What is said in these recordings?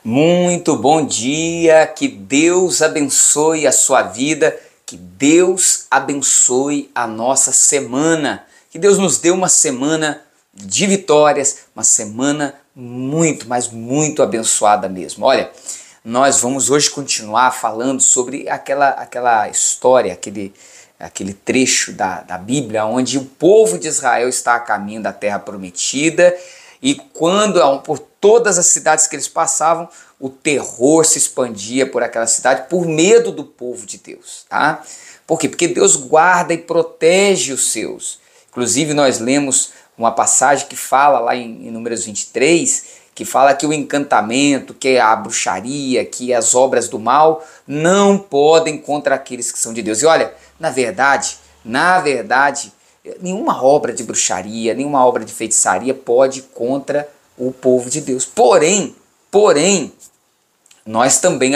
Muito bom dia, que Deus abençoe a sua vida, que Deus abençoe a nossa semana, que Deus nos dê uma semana de vitórias, uma semana muito, mas muito abençoada mesmo. Olha, nós vamos hoje continuar falando sobre aquela história, aquele trecho da Bíblia onde o povo de Israel está a caminho da terra prometida e quando por todas as cidades que eles passavam, o terror se expandia por aquela cidade por medo do povo de Deus, tá? Por quê? Porque Deus guarda e protege os seus. Inclusive nós lemos uma passagem que fala lá em Números 23, que fala que o encantamento, que a bruxaria, que as obras do mal não podem contra aqueles que são de Deus. E olha, na verdade, nenhuma obra de bruxaria, nenhuma obra de feitiçaria pode contra o povo de Deus. Porém, nós também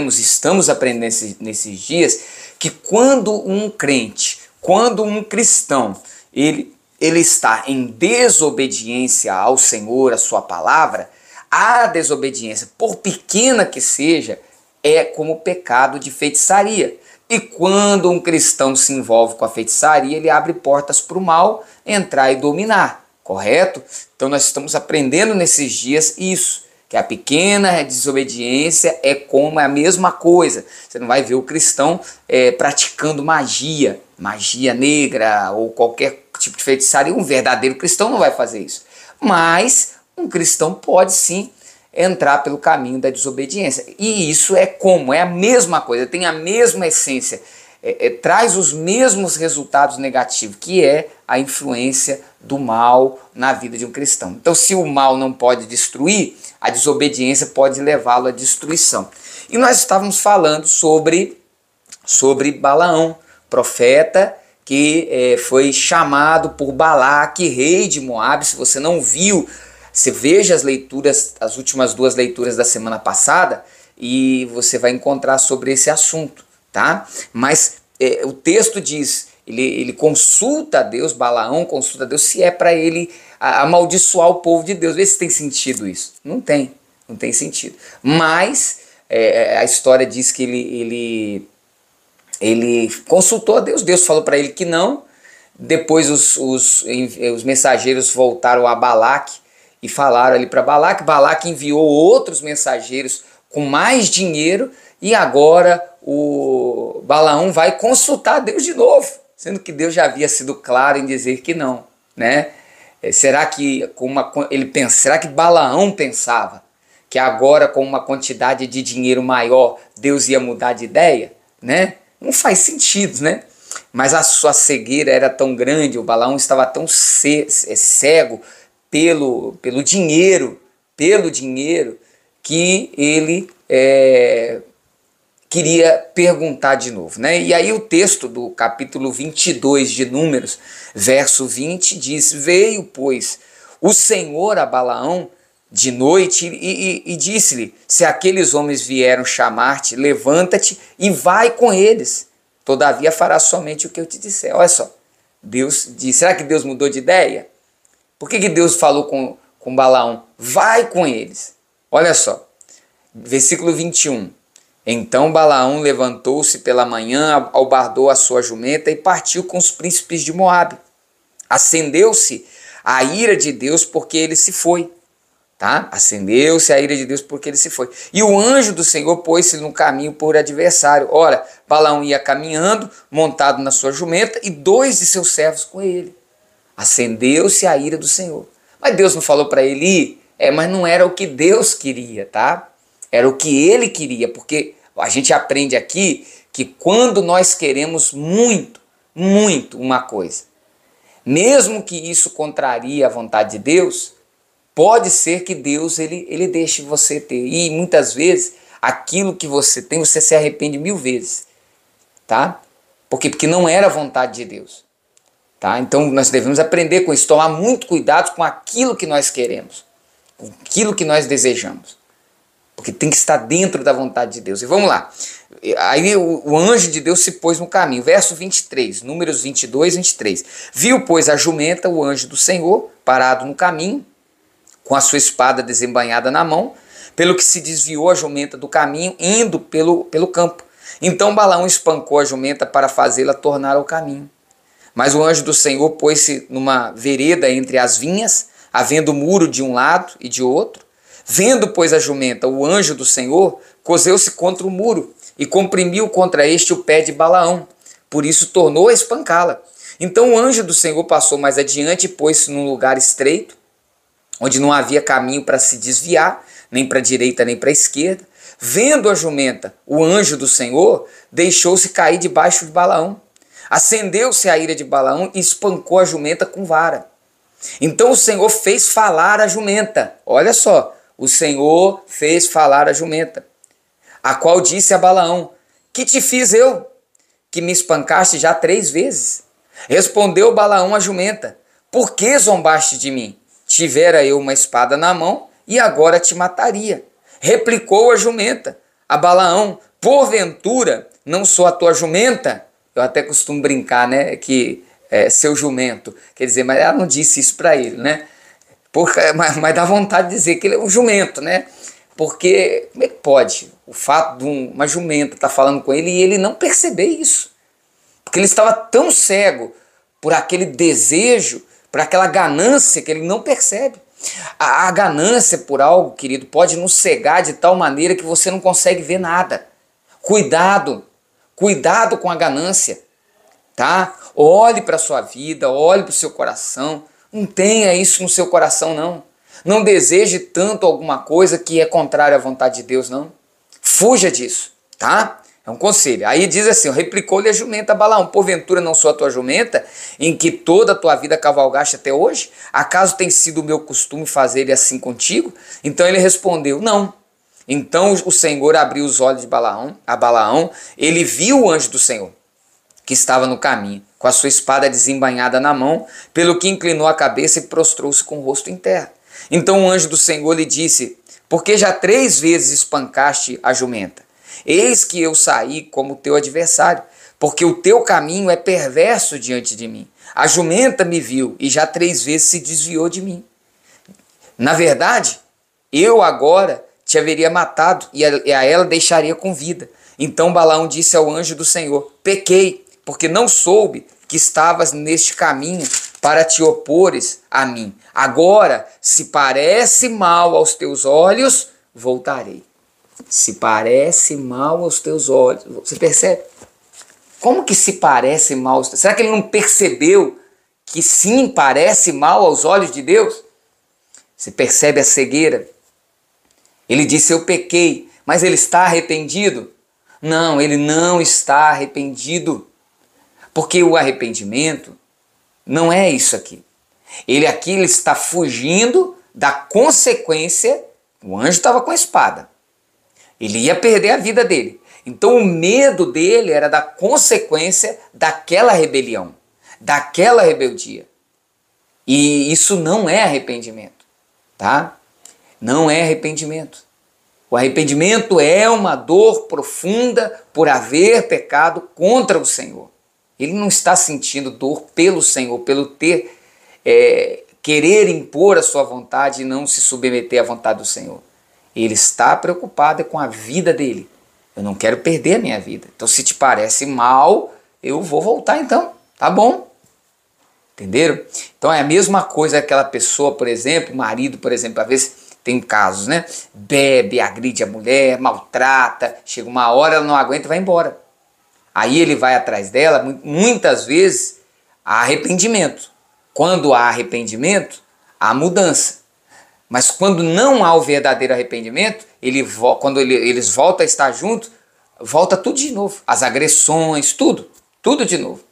estamos aprendendo nesses dias, que quando um crente, quando um cristão, ele está em desobediência ao Senhor, à sua palavra, a desobediência, por pequena que seja, é como pecado de feitiçaria. E quando um cristão se envolve com a feitiçaria, ele abre portas para o mal entrar e dominar, correto? Então nós estamos aprendendo nesses dias isso, que a pequena desobediência é a mesma coisa. Você não vai ver o cristão praticando magia negra ou qualquer tipo de feitiçaria. Um verdadeiro cristão não vai fazer isso. Mas um cristão pode sim entrar pelo caminho da desobediência. E isso é a mesma coisa, tem a mesma essência, traz os mesmos resultados negativos, que é a influência do mal na vida de um cristão. Então, se o mal não pode destruir, a desobediência pode levá-lo à destruição. E nós estávamos falando sobre Balaão, profeta que foi chamado por Balaque, rei de Moabe. Se você não viu, você veja as últimas duas leituras da semana passada e você vai encontrar sobre esse assunto, tá? Mas o texto diz, ele consulta a Deus, Balaão consulta a Deus se é para ele amaldiçoar o povo de Deus. Vê se tem sentido isso. Não tem sentido. Mas a história diz que ele consultou a Deus, Deus falou para ele que não. Depois os mensageiros voltaram a Balaque e falaram ali para Balaque. Balaque enviou outros mensageiros com mais dinheiro e agora o Balaão vai consultar Deus de novo, sendo que Deus já havia sido claro em dizer que não, né? Será que Balaão pensava que agora com uma quantidade de dinheiro maior Deus ia mudar de ideia, né? Não faz sentido, né? Mas a sua cegueira era tão grande, o Balaão estava tão cego pelo dinheiro, que ele queria perguntar de novo, né? E aí o texto do capítulo 22 de Números, verso 20, diz: Veio, pois, o Senhor a Balaão de noite e disse-lhe: Se aqueles homens vieram chamar-te, levanta-te e vai com eles. Todavia farás somente o que eu te disser. Olha só, Deus disse. Será que Deus mudou de ideia? Por que Deus falou com Balaão? Vai com eles. Olha só, versículo 21. Então Balaão levantou-se pela manhã, albardou a sua jumenta e partiu com os príncipes de Moabe. Acendeu-se a ira de Deus porque ele se foi. Tá? Acendeu-se a ira de Deus porque ele se foi. E o anjo do Senhor pôs-se no caminho por adversário. Ora, Balaão ia caminhando, montado na sua jumenta, e 2 de seus servos com ele. Acendeu-se a ira do Senhor. Mas Deus não falou para ele ir? Mas não era o que Deus queria, tá? Era o que ele queria, porque a gente aprende aqui que quando nós queremos muito uma coisa, mesmo que isso contrarie a vontade de Deus, pode ser que Deus ele deixe você ter. E muitas vezes aquilo que você tem, você se arrepende 1000 vezes, tá? Porque não era a vontade de Deus. Tá? Então nós devemos aprender com isso, tomar muito cuidado com aquilo que nós queremos, com aquilo que nós desejamos, porque tem que estar dentro da vontade de Deus. E vamos lá, aí o anjo de Deus se pôs no caminho, verso 23, Números 22, 23. Viu, pois, a jumenta, o anjo do Senhor, parado no caminho, com a sua espada desembainhada na mão. pelo que se desviou a jumenta do caminho, indo pelo campo. Então Balaão espancou a jumenta para fazê-la tornar ao caminho. Mas o anjo do Senhor pôs-se numa vereda entre as vinhas, havendo muro de um lado e de outro. Vendo, pois, a jumenta, o anjo do Senhor, coseu-se contra o muro e comprimiu contra este o pé de Balaão. Por isso tornou a espancá-la. Então o anjo do Senhor passou mais adiante e pôs-se num lugar estreito, onde não havia caminho para se desviar, nem para a direita nem para a esquerda. Vendo a jumenta, o anjo do Senhor deixou-se cair debaixo de Balaão. Acendeu-se a ira de Balaão e espancou a jumenta com vara. Então o Senhor fez falar a jumenta. Olha só, o Senhor fez falar a jumenta, a qual disse a Balaão: que te fiz eu, que me espancaste já 3 vezes? Respondeu Balaão à jumenta: por que zombaste de mim? Tivera eu uma espada na mão e agora te mataria. Replicou a jumenta a Balaão: porventura não sou a tua jumenta? Eu até costumo brincar, né, que seu jumento, quer dizer, mas ela não disse isso para ele, né? Mas dá vontade de dizer que ele é um jumento, né? Porque como é que pode o fato de uma jumenta estar falando com ele e ele não perceber isso? Porque ele estava tão cego por aquele desejo, por aquela ganância, que ele não percebe. A ganância por algo, querido, pode nos cegar de tal maneira que você não consegue ver nada. Cuidado, cuidado com a ganância, tá? Olhe para a sua vida, olhe para o seu coração. Não tenha isso no seu coração, não. Não deseje tanto alguma coisa que é contrária à vontade de Deus, não. Fuja disso, tá? É um conselho. Aí diz assim: replicou-lhe a jumenta a Balaão: porventura não sou a tua jumenta, em que toda a tua vida cavalgaste até hoje? Acaso tem sido o meu costume fazer assim contigo? Então ele respondeu: não. Então o Senhor abriu os olhos de Balaão, ele viu o anjo do Senhor, que estava no caminho, com a sua espada desembainhada na mão, pelo que inclinou a cabeça e prostrou-se com o rosto em terra. Então o anjo do Senhor lhe disse: porque já 3 vezes espancaste a jumenta? Eis que eu saí como teu adversário, porque o teu caminho é perverso diante de mim. A jumenta me viu e já 3 vezes se desviou de mim. Na verdade, eu agora te haveria matado e a ela deixaria com vida. Então Balaão disse ao anjo do Senhor: pequei, porque não soube que estavas neste caminho para te opores a mim. Agora, se parece mal aos teus olhos, voltarei. Se parece mal aos teus olhos. Você percebe? Como que se parece mal aos teus olhos? Será que ele não percebeu que sim, parece mal aos olhos de Deus? Você percebe a cegueira? Ele disse: eu pequei, mas ele está arrependido? Não, ele não está arrependido. Porque o arrependimento não é isso aqui. Ele está fugindo da consequência. O anjo estava com a espada. Ele ia perder a vida dele. Então o medo dele era da consequência daquela rebelião, daquela rebeldia. E isso não é arrependimento, tá? Não é arrependimento. O arrependimento é uma dor profunda por haver pecado contra o Senhor. Ele não está sentindo dor pelo Senhor, pelo querer impor a sua vontade e não se submeter à vontade do Senhor. Ele está preocupado com a vida dele. Eu não quero perder a minha vida. Então, se te parece mal, eu vou voltar então. Tá bom? Entenderam? Então, é a mesma coisa aquela pessoa, por exemplo, o marido, por exemplo, às vezes tem casos, né? Bebe, agride a mulher, maltrata, chega uma hora, ela não aguenta e vai embora. Aí ele vai atrás dela, muitas vezes há arrependimento. Quando há arrependimento, há mudança. Mas quando não há o verdadeiro arrependimento, quando eles voltam a estar juntos, volta tudo de novo. As agressões, tudo de novo.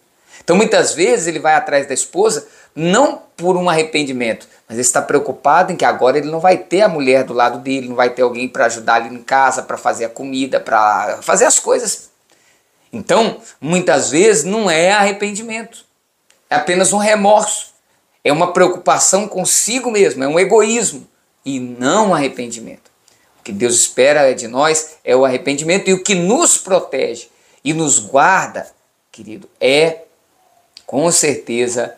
Então muitas vezes ele vai atrás da esposa, não por um arrependimento, mas ele está preocupado em que agora ele não vai ter a mulher do lado dele, não vai ter alguém para ajudar ele em casa, para fazer a comida, para fazer as coisas. Então, muitas vezes não é arrependimento, é apenas um remorso. É uma preocupação consigo mesmo, é um egoísmo e não um arrependimento. O que Deus espera de nós é o arrependimento, e o que nos protege e nos guarda, querido, é com certeza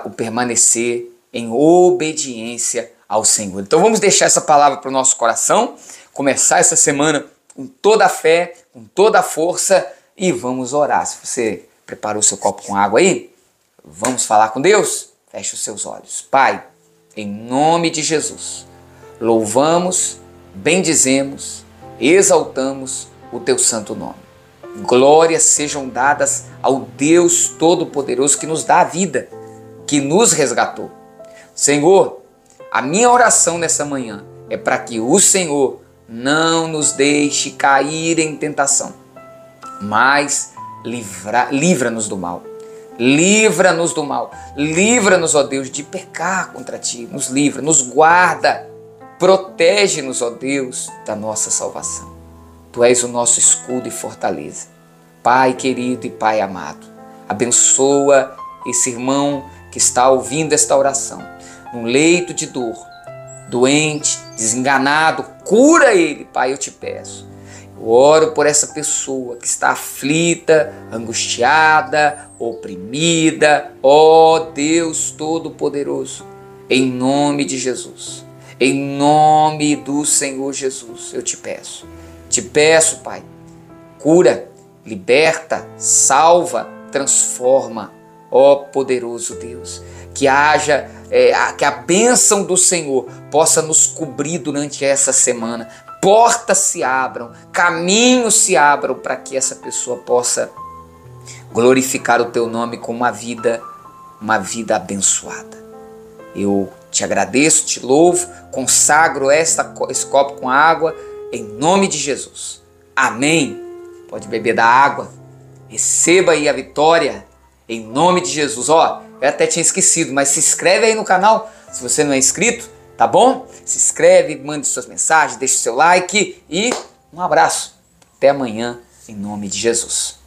o permanecer em obediência ao Senhor. Então vamos deixar essa palavra para o nosso coração, começar essa semana com toda a fé, com toda a força e vamos orar. Se você preparou seu copo com água aí, vamos falar com Deus? Feche os seus olhos. Pai, em nome de Jesus, louvamos, bendizemos, exaltamos o teu santo nome. Glórias sejam dadas ao Deus Todo-Poderoso que nos dá a vida, que nos resgatou. Senhor, a minha oração nessa manhã é para que o Senhor não nos deixe cair em tentação, mas livra-nos do mal. Livra-nos do mal. Livra-nos, ó Deus, de pecar contra Ti. Nos livra, nos guarda. Protege-nos, ó Deus, da nossa salvação. Tu és o nosso escudo e fortaleza. Pai querido e Pai amado, abençoa esse irmão que está ouvindo esta oração, num leito de dor, doente, desenganado, cura ele, Pai, eu te peço. Eu oro por essa pessoa que está aflita, angustiada, oprimida, ó Deus Todo-Poderoso, em nome de Jesus, em nome do Senhor Jesus, eu te peço. Te peço, Pai, cura, liberta, salva, transforma, ó poderoso Deus. Que haja, que a bênção do Senhor possa nos cobrir durante essa semana. Portas se abram, caminhos se abram para que essa pessoa possa glorificar o teu nome com uma vida abençoada. Eu te agradeço, te louvo, consagro esse copo com água em nome de Jesus. Amém. Pode beber da água. Receba aí a vitória em nome de Jesus. Ó, eu até tinha esquecido, mas se inscreve aí no canal se você não é inscrito, tá bom? Se inscreve, mande suas mensagens, deixe seu like e um abraço. Até amanhã em nome de Jesus.